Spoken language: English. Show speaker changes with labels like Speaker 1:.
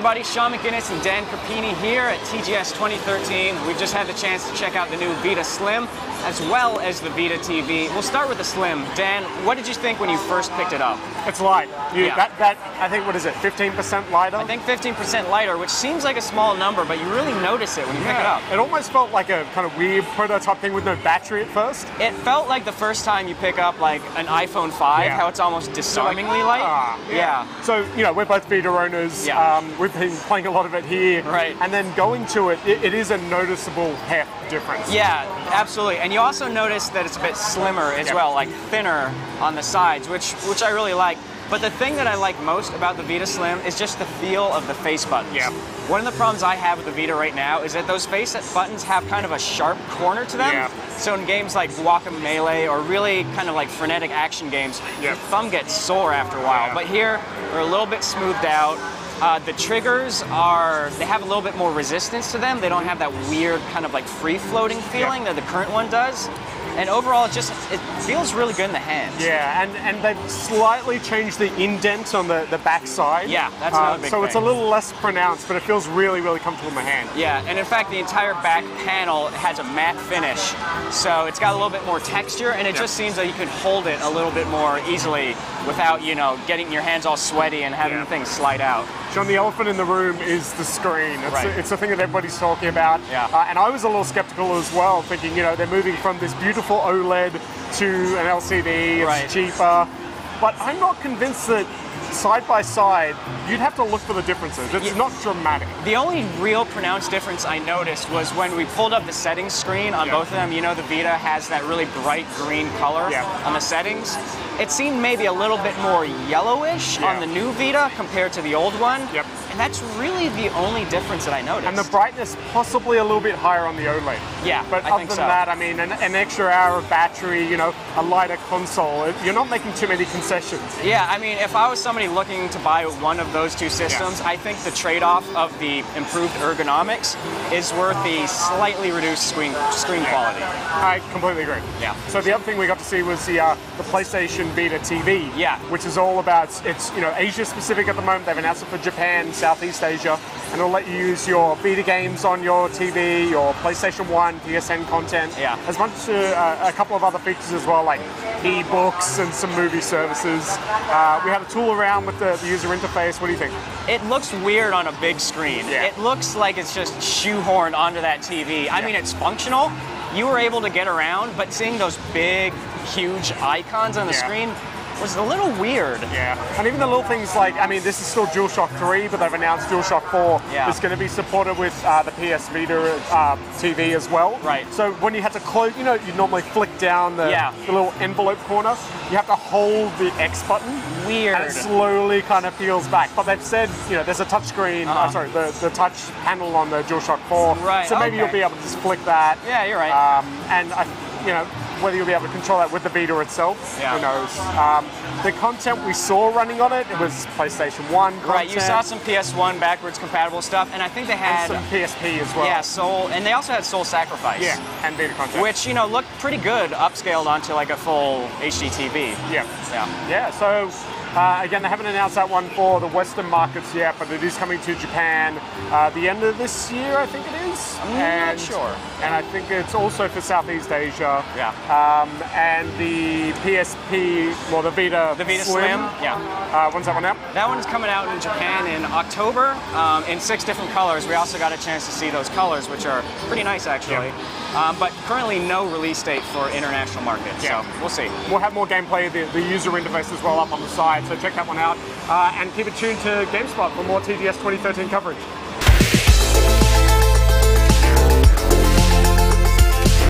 Speaker 1: everybody, Shaun McGinnis and Dan Carpini here at TGS 2013. We've just had the chance to check out the new Vita Slim, as well as the Vita TV. We'll start with the Slim. Dan, what did you think when you first picked it up?
Speaker 2: It's light. I think, what is it, 15% lighter?
Speaker 1: I think 15% lighter, which seems like a small number, but you really notice it when you pick it up.
Speaker 2: It almost felt like a kind of weird prototype thing with no battery at first.
Speaker 1: It felt like the first time you pick up like an iPhone 5, how it's almost disarmingly light.
Speaker 2: So, you know, we're both Vita owners. We've been playing a lot of it here.
Speaker 1: Right.
Speaker 2: And then going to it, it is a noticeable heft difference.
Speaker 1: Yeah, absolutely. And you also notice that it's a bit slimmer as well, like thinner on the sides, which I really like. But the thing that I like most about the Vita Slim is just the feel of the face buttons. One of the problems I have with the Vita right now is that those face buttons have kind of a sharp corner to them. So in games like Guacamelee or really kind of like frenetic action games, your thumb gets sore after a while. But here, they're a little bit smoothed out. The triggers they have a little bit more resistance to them. They don't have that weird kind of like free-floating feeling that the current one does. And overall, it feels really good in the hands.
Speaker 2: Yeah, and they've slightly changed the indent on the back side.
Speaker 1: Yeah, that's another big thing.
Speaker 2: So it's a little less pronounced, but it feels really, really comfortable in the hand.
Speaker 1: Yeah, and in fact, the entire back panel has a matte finish. So it's got a little bit more texture, and it just seems like you can hold it a little bit more easily without, you know, getting your hands all sweaty and having things slide out.
Speaker 2: Shaun, the elephant in the room is the screen. It's the thing that everybody's talking about. And I was a little skeptical as well, thinking, you know, they're moving from this beautiful OLED to an LCD, it's cheaper. But I'm not convinced that side by side, you'd have to look for the differences. It's not dramatic.
Speaker 1: The only real pronounced difference I noticed was when we pulled up the settings screen on both of them. You know, the Vita has that really bright green color on the settings. It seemed maybe a little bit more yellowish on the new Vita compared to the old one. And that's really the only difference that I noticed.
Speaker 2: And the brightness possibly a little bit higher on the OLED. But other than that, I mean, an extra hour of battery, you know, a lighter console, you're not making too many concessions.
Speaker 1: Yeah, I mean, if I was somebody looking to buy one of those two systems, I think the trade-off of the improved ergonomics is worth the slightly reduced screen quality.
Speaker 2: I completely agree. So the other thing we got to see was the PlayStation Vita TV, which is all about, it's, you know, Asia specific at the moment. They've announced it for Japan, Southeast Asia, and it'll let you use your Vita games on your TV, your PlayStation 1, PSN content. There's a couple of other features as well, like e-books and some movie services. We had a tool around with the user interface. What do you think?
Speaker 1: It looks weird on a big screen. It looks like it's just shoehorned onto that TV. I mean, it's functional. You were able to get around, but seeing those big, huge icons on the screen was a little weird.
Speaker 2: And even the little things like, I mean, this is still DualShock 3, but they've announced DualShock 4 is going to be supported with the PS Vita TV as well. So when you had to close, you know, you normally flick down the little envelope corner, you have to hold the X button.
Speaker 1: Weird.
Speaker 2: And it slowly kind of peels back. But they've said, you know, there's a touch screen, sorry, the touch panel on the DualShock 4. So maybe you'll be able to just flick that.
Speaker 1: Yeah, you're right.
Speaker 2: And, you know, whether you'll be able to control that with the Vita itself, who knows. The content we saw running on it, was PlayStation 1 content.
Speaker 1: You saw some PS1 backwards-compatible stuff, and I think they had...
Speaker 2: And some PSP as well.
Speaker 1: Soul, and they also had Soul Sacrifice.
Speaker 2: And Vita content.
Speaker 1: Which, you know, looked pretty good, upscaled onto like a full HD TV.
Speaker 2: So... again, they haven't announced that one for the Western markets yet, but it is coming to Japan the end of this year, I think it is.
Speaker 1: I'm not sure.
Speaker 2: And I think it's also for Southeast Asia. And the PSP, well, the Vita
Speaker 1: Slim.
Speaker 2: When's that one out?
Speaker 1: That one's coming out in Japan in October in 6 different colors. We also got a chance to see those colors, which are pretty nice, actually. But currently no release date for international markets, so we'll see.
Speaker 2: We'll have more gameplay, the user interface as well up on the side, so check that one out. And keep it tuned to GameSpot for more TGS 2013 coverage.